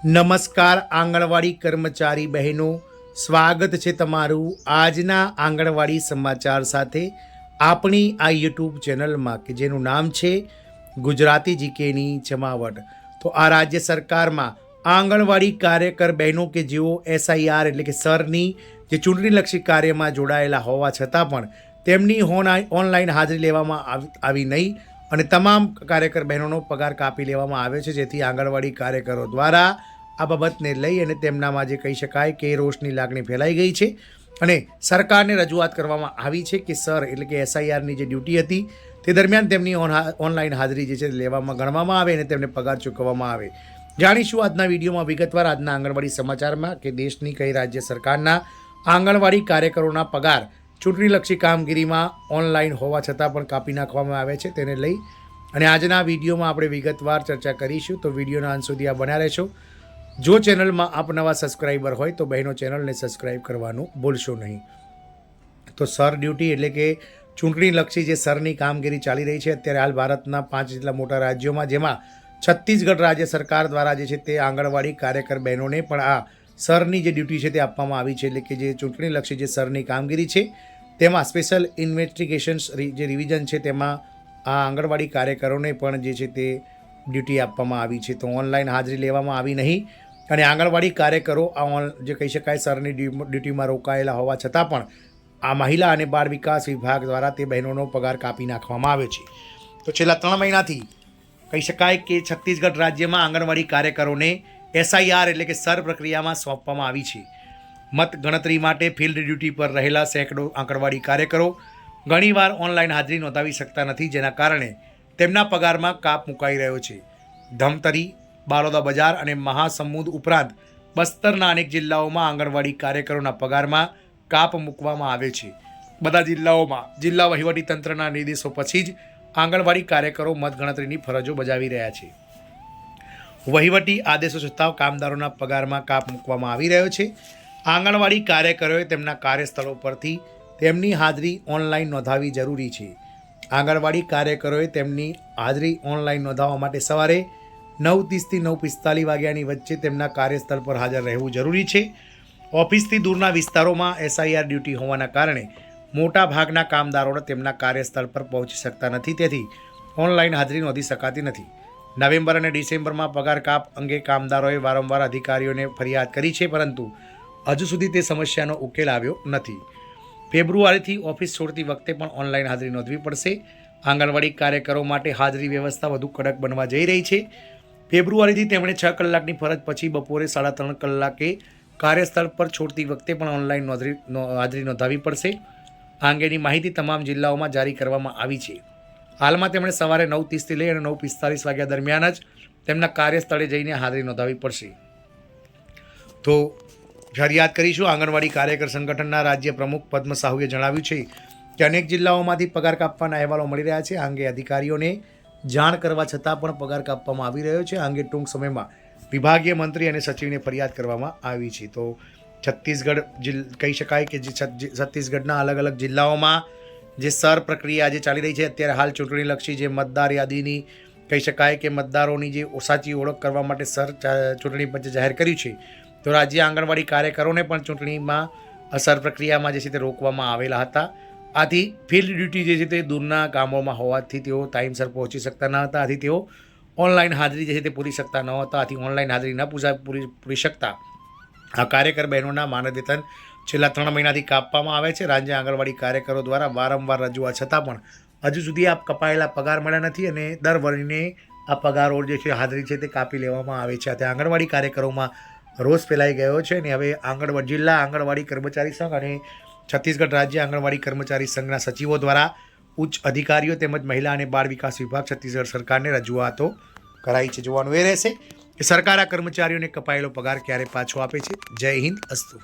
નમસ્કાર આંગણવાડી કર્મચારી બહેનો, સ્વાગત છે તમારું આજના આંગણવાડી સમાચાર સાથે આપણી આ યુટ્યુબ ચેનલમાં કે જેનું નામ છે ગુજરાતી જીકેની જમાવટ। તો આ રાજ્ય સરકારમાં આંગણવાડી કાર્યકર બહેનો કે જેઓ SIR એટલે કે સરની જે ચૂંટણીલક્ષી કાર્યમાં જોડાયેલા હોવા છતાં પણ તેમની ઓનલાઈન હાજરી લેવામાં આવી નહીં અને તમામ કાર્યકર બહેનોનો પગાર કાપી લેવામાં આવ્યો છે, જેથી આંગણવાડી કાર્યકરો દ્વારા આ બાબતને લઈ અને તેમનામાં જે કહી શકાય કે રોષની લાગણી ફેલાઈ ગઈ છે અને સરકારને રજૂઆત કરવામાં આવી છે કે સર એટલે કે SIRની જે ડ્યુટી હતી તે દરમિયાન તેમની ઓનલાઈન હાજરી જે છે લેવામાં ગણવામાં આવે અને તેમને પગાર ચૂકવવામાં આવે। જાણીશું આજના વિડીયોમાં વિગતવાર આજના આંગણવાડી સમાચારમાં કે દેશની કઈ રાજ્ય સરકારના આંગણવાડી કાર્યકરોના પગાર ચૂંટણીલક્ષી કામગીરીમાં ઓનલાઈન હોવા છતાં પણ કાપી નાખવામાં આવે છે તેને લઈ અને આજના વિડીયોમાં આપણે વિગતવાર ચર્ચા કરીશું। તો વિડીયોના અંત સુધી આ બન્યા રહેશો। જો ચેનલમાં આપ નવા સબસ્ક્રાઈબર હોય તો બહેનો ચેનલને સબસ્ક્રાઈબ કરવાનું ભૂલશો નહીં। તો સર ડ્યુટી એટલે કે ચૂંટણીલક્ષી જે સરની કામગીરી ચાલી રહી છે અત્યારે હાલ ભારતના 5 જેટલા મોટા રાજ્યોમાં, જેમાં છત્તીસગઢ રાજ્ય સરકાર દ્વારા જે છે તે આંગણવાડી કાર્યકર બહેનોને પણ આ સરની જે ડ્યુટી છે તે આપવામાં આવી છે, એટલે કે જે ચૂંટણીલક્ષી જે સરની કામગીરી છે તેમાં સ્પેશિયલ ઇન્વેસ્ટિગેશન્સ જે રિવિઝન છે તેમાં આ આંગણવાડી કાર્યકરોને પણ જે છે તે ડ્યુટી આપવામાં આવી છે। તો ઓનલાઈન હાજરી લેવામાં આવી નહીં અને આંગણવાડી કાર્યકરો આ જે કહી શકાય સરની ડ્યુટીમાં રોકાયેલા હોવા છતાં પણ આ મહિલા અને બાળ વિકાસ વિભાગ દ્વારા તે બહેનોનો પગાર કાપી નાખવામાં આવ્યો છે। તો છેલ્લા 3 મહિનાથી કહી શકાય કે છત્તીસગઢ રાજ્યમાં આંગણવાડી કાર્યકરોને SIR એટલે કે સર પ્રક્રિયામાં સોંપવામાં આવી છે। મત ગણતરી માટે ફિલ્ડ ડ્યુટી પર રહેલા સેંકડો આંગણવાડી કાર્યકરો ઘણીવાર ઓનલાઈન હાજરી નોંધાવી શકતા નથી, જેના કારણે તેમના પગારમાં કાપ મુકાઈ રહ્યો છે। ધમતરી, બાલોદા બજાર અને મહાસમુંદ ઉપરાંત બસ્તરના અનેક જિલ્લાઓમાં આંગણવાડી કાર્યકરોના પગારમાં કાપ મૂકવામાં આવે છે। બધા જિલ્લાઓમાં જિલ્લા વહીવટીતંત્રના નિર્દેશો પછી જ આંગણવાડી કાર્યકરો મતગણતરીની ફરજો બજાવી રહ્યા છે। વહીવટી આદેશો છતાં કામદારોના પગારમાં કાપ મૂકવામાં આવી રહ્યો છે। આંગણવાડી કાર્યકરોએ તેમના કાર્યસ્થળો પરથી તેમની હાજરી ઓનલાઈન નોંધાવવી જરૂરી છે। આંગણવાડી કાર્યકરોએ તેમની હાજરી ઓનલાઈન નોંધાવવા માટે સવારે 9:30 થી 9:45 વાગ્યાની વચ્ચે તેમના કાર્યસ્થળ પર હાજર રહેવું જરૂરી છે। ઓફિસથી દૂરના વિસ્તારોમાં SIR ડ્યુટી હોવાના કારણે મોટા ભાગના કામદારોને તેમના કાર્યસ્થળ પર પહોંચી શકતા નથી, તેથી ઓનલાઈન હાજરી નોંધી શકાતી નથી। નવેમ્બર અને ડિસેમ્બરમાં પગાર કાપ અંગે કામદારોએ વારંવાર અધિકારીઓને ફરિયાદ કરી છે, પરંતુ હજુ સુધી તે સમસ્યાનો ઉકેલ આવ્યો નથી। ફેબ્રુઆરીથી ઓફિસ છોડતી વખતે પણ ઓનલાઈન હાજરી નોંધવી પડશે। આંગણવાડી કાર્યકરો માટે હાજરી વ્યવસ્થા વધુ કડક બનવા જઈ રહી છે। ફેબ્રુઆરીથી તેમણે 6 કલાકની ફરજ પછી બપોરે 3.5 કલાકે કાર્યસ્થળ પર છોડતી વખતે પણ ઓનલાઈન હાજરી નોંધાવવી પડશે। આ અંગેની માહિતી તમામ જિલ્લાઓમાં જારી કરવામાં આવી છે। હાલમાં તેમણે સવારે 9:30 થી લઈ અને 9:45 વાગ્યા દરમિયાન જ તેમના કાર્યસ્થળે જઈને હાજરી નોંધાવવી પડશે। તો ફરિયાદ કરીશું। આંગણવાડી કાર્યકર સંગઠનના રાજ્ય પ્રમુખ પદ્મ સાહુએ જણાવ્યું છે કે અનેક જિલ્લાઓમાંથી પગાર કાપવાના અહેવાલો મળી રહ્યા છે। આ અંગે અધિકારીઓને જાણ કરવા છતાં પણ પગાર કાપવામાં આવી રહ્યો છે। આ અંગે ટૂંક સમયમાં વિભાગીય મંત્રી અને સચિવને ફરિયાદ કરવામાં આવી છે। તો છત્તીસગઢ કહી શકાય કે જે છત્તીસગઢના અલગ અલગ જિલ્લાઓમાં જે સર પ્રક્રિયા જે ચાલી રહી છે અત્યારે હાલ ચૂંટણીલક્ષી જે મતદાર યાદીની કહી શકાય કે મતદારોની જે સાચી ઓળખ કરવા માટે સર ચૂંટણી પંચે જાહેર કર્યું છે, તો રાજ્ય આંગણવાડી કાર્યકરોને પણ ચૂંટણીમાં સર પ્રક્રિયામાં જે છે તે રોકવામાં આવેલા હતા। આથી ફિલ્ડ ડ્યુટી જે છે તે દૂરના ગામોમાં હોવાથી તેઓ ટાઈમસર પહોંચી શકતા ન હતા, આથી તેઓ ઓનલાઈન હાજરી જે છે તે પૂરી શકતા ન હતા। આથી ઓનલાઈન હાજરી ન પૂરી શકતા આ કાર્યકર બહેનોના માનદ વેતન છેલ્લા 3 મહિનાથી કાપવામાં આવે છે। રાજ્ય આંગણવાડી કાર્યકરો દ્વારા વારંવાર રજૂઆત છતાં પણ હજુ સુધી આ કપાયેલા પગાર મળ્યા નથી અને દર મહિને આ પગારો જે છે હાજરી છે તે કાપી લેવામાં આવે છે। આથી આંગણવાડી કાર્યકરોમાં રોષ ફેલાઈ ગયો છે અને હવે જિલ્લા આંગણવાડી કર્મચારી સંઘ અને છત્તીસગઢ રાજ્ય આંગણવાડી કર્મચારી સંઘના સચિવો દ્વારા ઉચ્ચ અધિકારીઓ તેમજ મહિલા અને બાળ વિકાસ વિભાગ છત્તીસગઢ સરકારને રજૂઆતો કરાઈ છે। જોવાનું એ રહેશે કે સરકાર આ કર્મચારીઓને કપાયેલો પગાર ક્યારે પાછો આપે છે। જય હિન્દ, અસ્તુ।